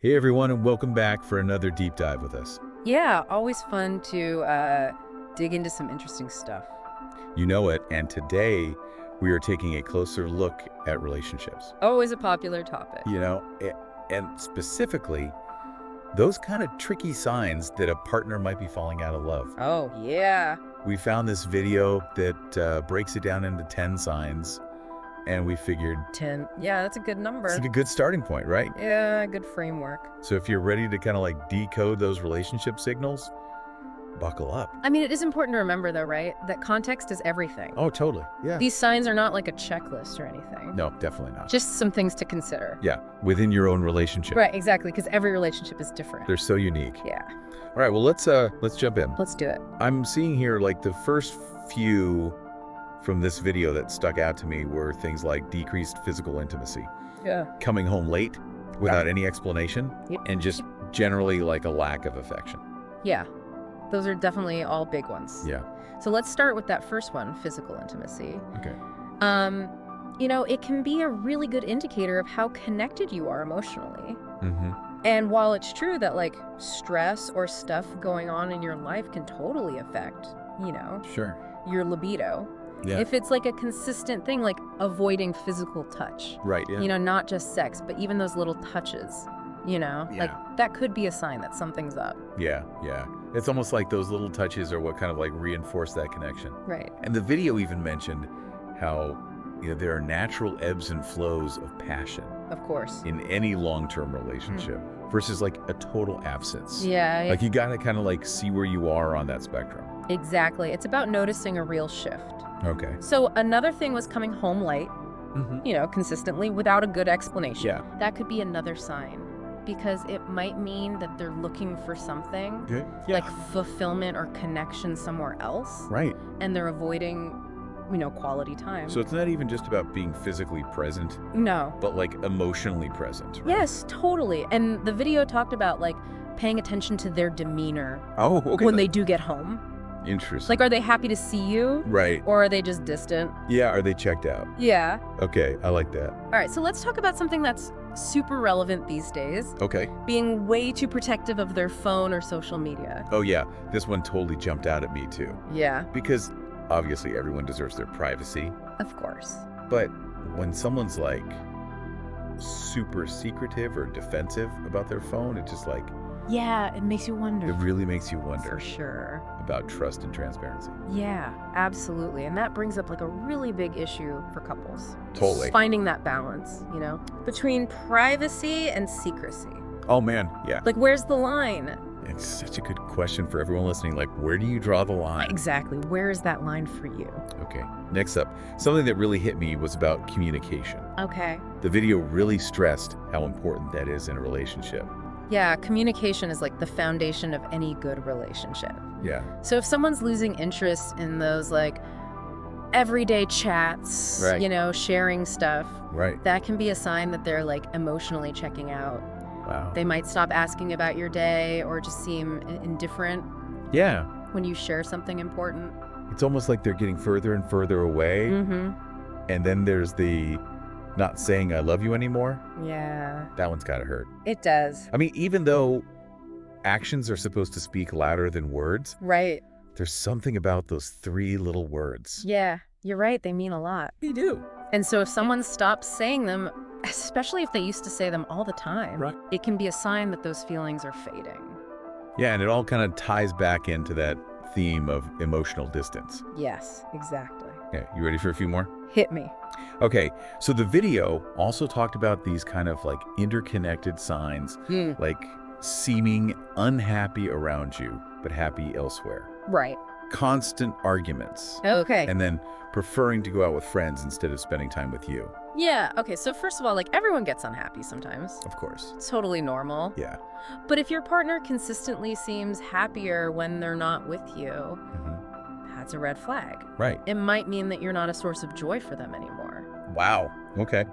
Hey everyone, and welcome back for another deep dive with us. Yeah, always fun to dig into some interesting stuff. You know it, and today we are taking a closer look at relationships. Always a popular topic. And specifically, those kind of tricky signs that a partner might be falling out of love. Oh, yeah. We found this video that breaks it down into 10 signs, and we figured 10. Yeah, that's a good number. it's a good starting point, right? Yeah, good framework. So if you're ready to kind of like decode those relationship signals, buckle up. I mean, it is important to remember, though, right? That context is everything. Oh, totally. Yeah. These signs are not like a checklist or anything. No, definitely not. Just some things to consider. Yeah, within your own relationship. Right, exactly, because every relationship is different. They're so unique. Yeah. All right, well, let's jump in. Let's do it. I'm seeing here like the first few from this video that stuck out to me were things like decreased physical intimacy, Yeah. coming home late without any explanation, Yep. and just generally like a lack of affection. Yeah. Those are definitely all big ones. Yeah. So let's start with that first one, physical intimacy. Okay. It can be a really good indicator of how connected you are emotionally. Mm-hmm. And while it's true that like stress or stuff going on in your life can totally affect, Sure. your libido, Yeah. if it's like a consistent thing, like avoiding physical touch, Right. Yeah. not just sex, but even those little touches, like that could be a sign that something's up. Yeah. Yeah. It's almost like those little touches are what kind of like reinforce that connection. Right. And the video even mentioned how there are natural ebbs and flows of passion Of course. in any long-term relationship versus like a total absence. Yeah. Like you gotta kind of like see where you are on that spectrum. Exactly. It's about noticing a real shift. Okay. So another thing was coming home late, Mm-hmm. consistently without a good explanation. Yeah. That could be another sign because it might mean that they're looking for something Good. like fulfillment or connection somewhere else, Right. and they're avoiding, quality time. So it's not even just about being physically present, No. but like emotionally present. Right? Yes, totally. And the video talked about like paying attention to their demeanor Oh, okay. when they do get home. Interesting. Like, are they happy to see you? Right. Or are they just distant? Yeah. Are they checked out? Yeah. Okay. I like that. All right, so let's talk about something that's super relevant these days. Okay. Being way too protective of their phone or social media. Oh yeah. This one totally jumped out at me too. Yeah, Because obviously everyone deserves their privacy. of course. But when someone's like super secretive or defensive about their phone, it just like, Yeah, it makes you it wonder. really makes you wonder For sure. about trust and transparency. Yeah, absolutely. And that brings up like a really big issue for couples. Totally. Finding that balance, between privacy and secrecy. Oh man, yeah. Like, where's the line? It's such a good question for everyone listening. Like, where do you draw the line? Exactly. Where is that line for you? Okay, next up, something that really hit me was about communication. Okay. The video really stressed how important that is in a relationship. Yeah, communication is like the foundation of any good relationship. Yeah, So if someone's losing interest in those like everyday chats, Right. Sharing stuff, right. that can be a sign that they're like emotionally checking out. Wow. They might stop asking about your day or just seem indifferent Yeah, when you share something important. it's almost like they're getting further and further away. Mm-hmm. And then there's the not saying I love you anymore. Yeah, That one's gotta hurt. it does. I mean, even though actions are supposed to speak louder than words, Right. there's something about those three little words. Yeah, you're right. They mean a lot. They do. And so if someone stops saying them, especially if they used to say them all the time, Right. it can be a sign that those feelings are fading. Yeah, and it all kind of ties back into that theme of emotional distance. Yes, exactly. Yeah, you ready for a few more? Hit me. Okay, so the video also talked about these kind of like interconnected signs, like seeming unhappy around you, but happy elsewhere. Right. Constant arguments. Okay. And then preferring to go out with friends instead of spending time with you. Yeah, okay, so first of all, like everyone gets unhappy sometimes. Of course. It's totally normal. Yeah. But if your partner consistently seems happier when they're not with you, Mhm. that's a red flag. Right. It might mean that you're not a source of joy for them anymore. Wow. Okay.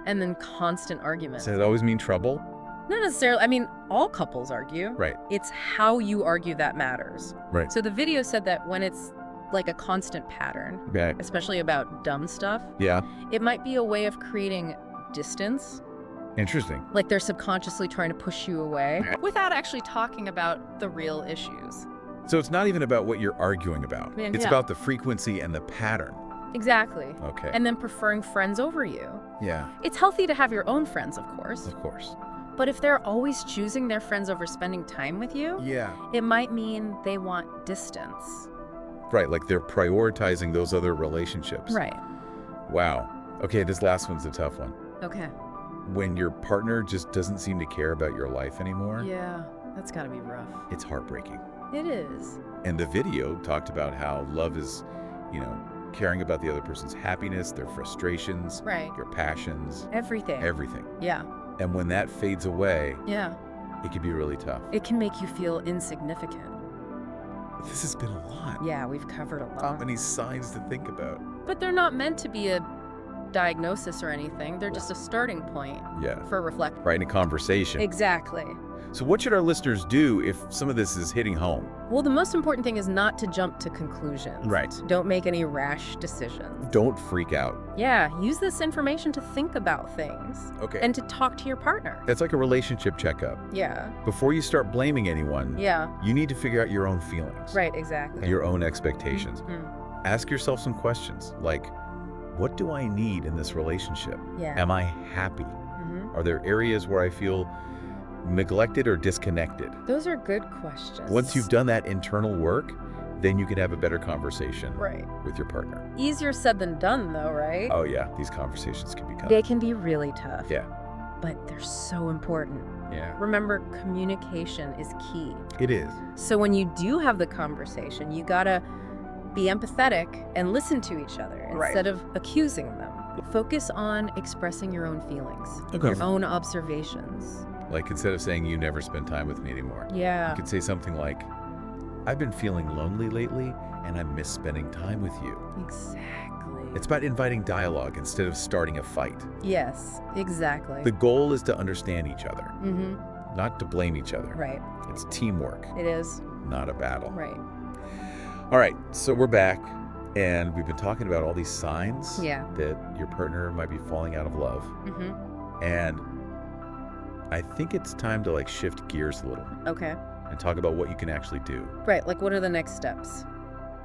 And then constant arguments. Does that always mean trouble? Not necessarily. I mean, all couples argue. Right. It's how you argue that matters. Right. So the video said that when it's like a constant pattern, Okay. especially about dumb stuff, Yeah. it might be a way of creating distance Interesting. Like they're subconsciously trying to push you away. without actually talking about the real issues. So it's not even about what you're arguing about. Yeah. It's Yeah. about the frequency and the pattern. Exactly. Okay. And then preferring friends over you. Yeah, It's healthy to have your own friends, of course. of course. But if they're always choosing their friends over spending time with you, Yeah. it might mean they want distance. Right, like they're prioritizing those other relationships. Right. Wow. Okay, this last one's a tough one. Okay. When your partner just doesn't seem to care about your life anymore, Yeah, that's gotta be rough. it's heartbreaking. It is. And the video talked about how love is, caring about the other person's happiness, their frustrations, Right. your passions, Everything. everything. Yeah. And when that fades away, Yeah. it can be really tough. It can make you feel insignificant. This has been a lot. Yeah, we've covered a How lot. many signs to think about? But they're not meant to be a diagnosis or anything. They're just a starting point Yeah. for reflection. Right, in a conversation. Exactly. So what should our listeners do if some of this is hitting home? Well, the most important thing is not to jump to conclusions. Right. Don't make any rash decisions. Don't freak out. Yeah, use this information to think about things Okay. and to talk to your partner. That's like a relationship checkup. Yeah. Before you start blaming anyone, Yeah. you need to figure out your own feelings. Right, exactly. Your own expectations. Mhm. Ask yourself some questions like, what do I need in this relationship? Yeah. Am I happy? Mhm. Are there areas where I feel neglected or disconnected? Those are good questions. Once you've done that internal work, then you can have a better conversation Right. with your partner. Easier said than done, though, right? Oh yeah, these conversations can become. They can be really tough. Yeah. But they're so important. Yeah. Remember, communication is key. It is. So when you do have the conversation, you gotta be empathetic and listen to each other Right. instead of accusing them. Focus on expressing your own feelings, Okay. your own observations. Like instead of saying you never spend time with me anymore, Yeah. you could say something like, I've been feeling lonely lately and I miss spending time with you. Exactly. It's about inviting dialogue instead of starting a fight. Yes, exactly. The goal is to understand each other, Mm-hmm. not to blame each other. Right. It's teamwork, It is. not a battle. Right. All right, so we're back and we've been talking about all these signs Yeah. that your partner might be falling out of love. Mm-hmm. And I think it's time to shift gears a little Okay. and talk about what you can actually do. Right. Like, what are the next steps?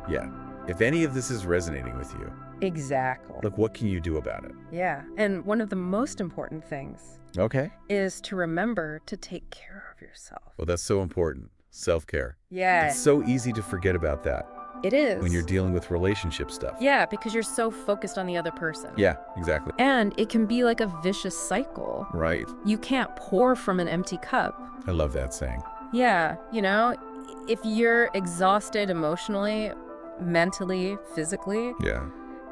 Yeah. If any of this is resonating with you, Exactly. look, what can you do about it? Yeah. And one of the most important things Okay. is to remember to take care of yourself. Well, that's so important. Self-care. Yeah. It's so easy to forget about that It is. when you're dealing with relationship stuff. Yeah, because you're so focused on the other person. Yeah, exactly. And it can be like a vicious cycle. Right. You can't pour from an empty cup. I love that saying. Yeah, if you're exhausted emotionally, mentally, physically, Yeah.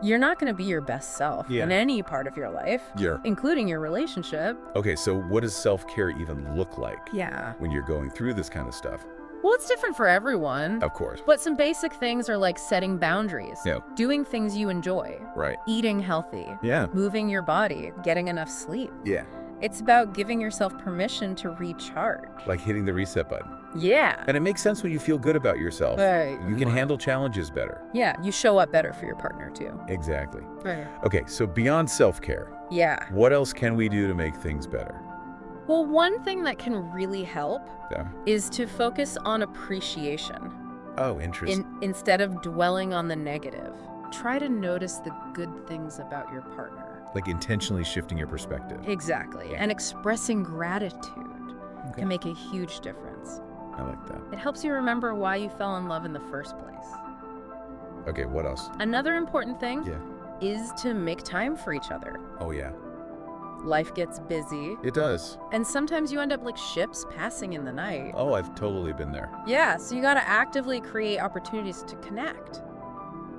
you're not going to be your best self Yeah. in any part of your life, Yeah. including your relationship. Okay, so what does self-care even look like Yeah. when you're going through this kind of stuff? Well, it's different for everyone. Of course. But some basic things are like setting boundaries, Yeah. doing things you enjoy, Right. eating healthy, Yeah. moving your body, getting enough sleep. Yeah. It's about giving yourself permission to recharge. Like hitting the reset button. Yeah. And it makes sense when you feel good about yourself. Right. You can handle challenges better. Yeah, you show up better for your partner too. Exactly. Right. Okay, so beyond self-care, Yeah. what else can we do to make things better? Well, one thing that can really help Yeah. is to focus on appreciation Oh, interesting. instead of dwelling on the negative. Try to notice the good things about your partner. Like intentionally shifting your perspective. Exactly. And expressing gratitude Okay. can make a huge difference. I like that. It helps you remember why you fell in love in the first place. Okay, what else? Another important thing Yeah. is to make time for each other. Oh, yeah. Life gets busy, It does. and sometimes you end up like ships passing in the night. Oh, I've totally been there. Yeah, so you gotta actively create opportunities to connect.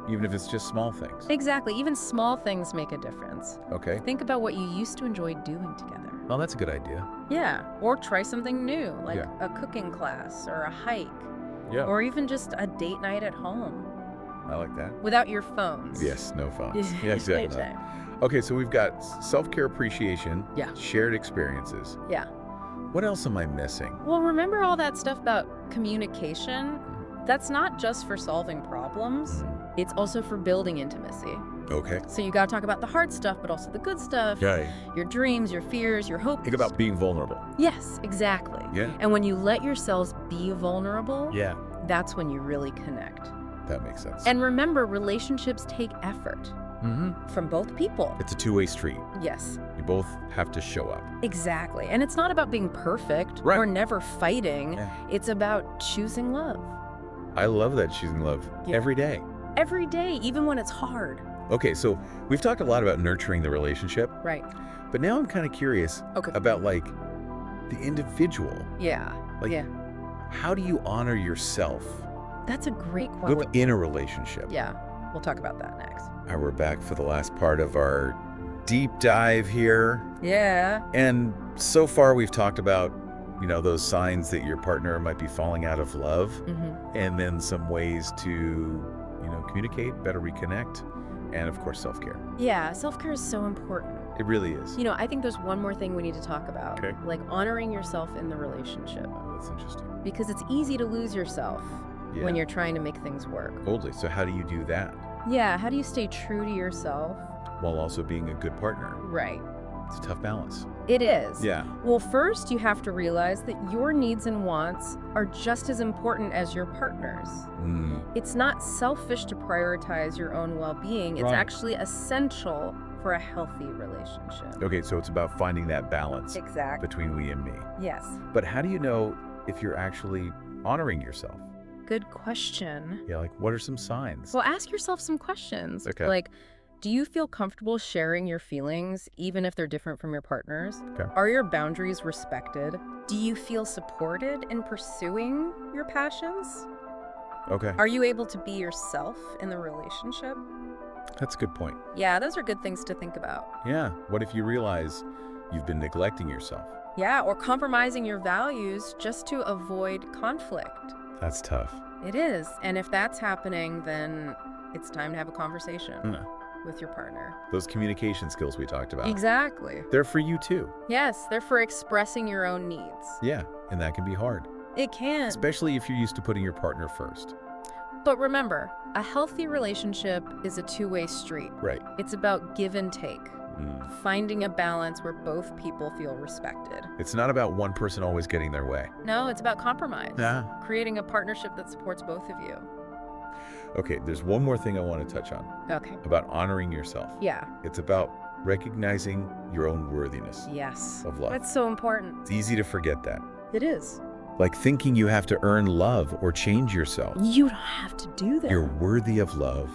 Even if it's just small things. Exactly, even small things make a difference. Okay. Think about what you used to enjoy doing together. Oh, that's a good idea. Yeah, or try something new, like Yeah. a cooking class or a hike, Yeah. or even just a date night at home I like that. without your phones. Yes, no phones. Yeah, exactly. Daytime. Okay, so we've got self-care appreciation, Yeah. shared experiences. Yeah. What else am I missing? Well, remember all that stuff about communication? That's not just for solving problems. Mhm. It's also for building intimacy. Okay. So you got to talk about the hard stuff, but also the good stuff. Okay. Your dreams, your fears, your hopes. Think about being vulnerable. Yes, exactly. Yeah. And when you let yourselves be vulnerable, Yeah. that's when you really connect. That makes sense. And remember, relationships take effort mm-hmm. from both people. It's a two-way street. Yes. You both have to show up. Exactly. And it's not about being perfect Right. or never fighting. Yeah. It's about choosing love. I love that choosing love every day. Every day, even when it's hard. Okay, so we've talked a lot about nurturing the relationship, Right. but now I'm kind of curious about like the individual. Yeah. Like, yeah. how do you honor yourself That's a great question. within a relationship? Yeah. We'll talk about that next. All right, we're back for the last part of our deep dive here. Yeah. And so far we've talked about, you know, those signs that your partner might be falling out of love, Mm-hmm. and then some ways to, you know, communicate, better reconnect, and of course self-care. Yeah. Self-care is so important. It really is. You know, I think there's one more thing we need to talk about. Okay. Like honoring yourself in the relationship. Oh, that's interesting. Because it's easy to lose yourself Yeah. when you're trying to make things work. Totally. So how do you do that Yeah. How do you stay true to yourself? while also being a good partner? Right. It's a tough balance. It is. Yeah. Well, first, you have to realize that your needs and wants are just as important as your partner's. Mm. It's not selfish to prioritize your own well-being. It's Right. actually essential for a healthy relationship. Okay, so it's about finding that balance Exactly. between we and me. Yes. But how do you know if you're actually honoring yourself? Good question. Yeah, like what are some signs? Well, ask yourself some questions. Okay. Like, do you feel comfortable sharing your feelings even if they're different from your partner's? Okay. Are your boundaries respected? Do you feel supported in pursuing your passions? Okay. Are you able to be yourself in the relationship? That's a good point. Yeah, those are good things to think about. Yeah. What if you realize you've been neglecting yourself? Yeah, or compromising your values just to avoid conflict. That's tough. It is. And if that's happening, then it's time to have a conversation Mm. with your partner. Those communication skills we talked about. Exactly. They're for you too. Yes, they're for expressing your own needs. Yeah, and that can be hard, It can. especially if you're used to putting your partner first. But remember, a healthy relationship is a two-way street. Right. It's about give and take, Mm. finding a balance where both people feel respected. It's not about one person always getting their way. No, it's about compromise. Yeah. Creating a partnership that supports both of you. Okay, there's one more thing I want to touch on Okay. about honoring yourself. Yeah. It's about recognizing your own worthiness Yes. of love. That's so important. It's easy to forget that. It is. Like thinking you have to earn love or change yourself. You don't have to do that. You're worthy of love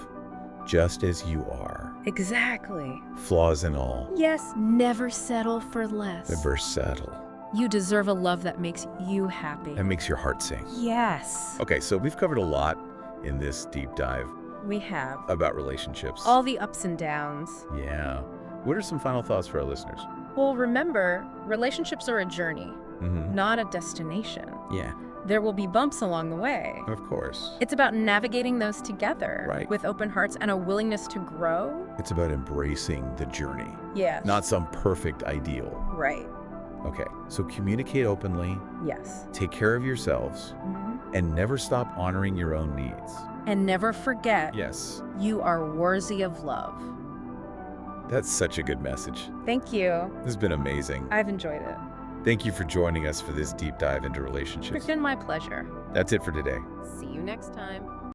just as you are. Exactly. Flaws and all. Yes, never settle for less. Never settle. You deserve a love that makes you happy. That makes your heart sing. Yes. Okay, so we've covered a lot in this deep dive We have. about relationships. All the ups and downs. Yeah. What are some final thoughts for our listeners? Well, remember, relationships are a journey, Mm-hmm. not a destination. Yeah, There will be bumps along the way. of course. It's about navigating those together Right. with open hearts and a willingness to grow. It's about embracing the journey, Yes. not some perfect ideal. Right. Okay, so communicate openly, Yes. take care of yourselves, Mhm. and never stop honoring your own needs. And never forget, Yes, you are worthy of love. that's such a good message. Thank you. This has been amazing. I've enjoyed it. Thank you for joining us for this deep dive into It's relationships. been my pleasure. That's it for today. See you next time.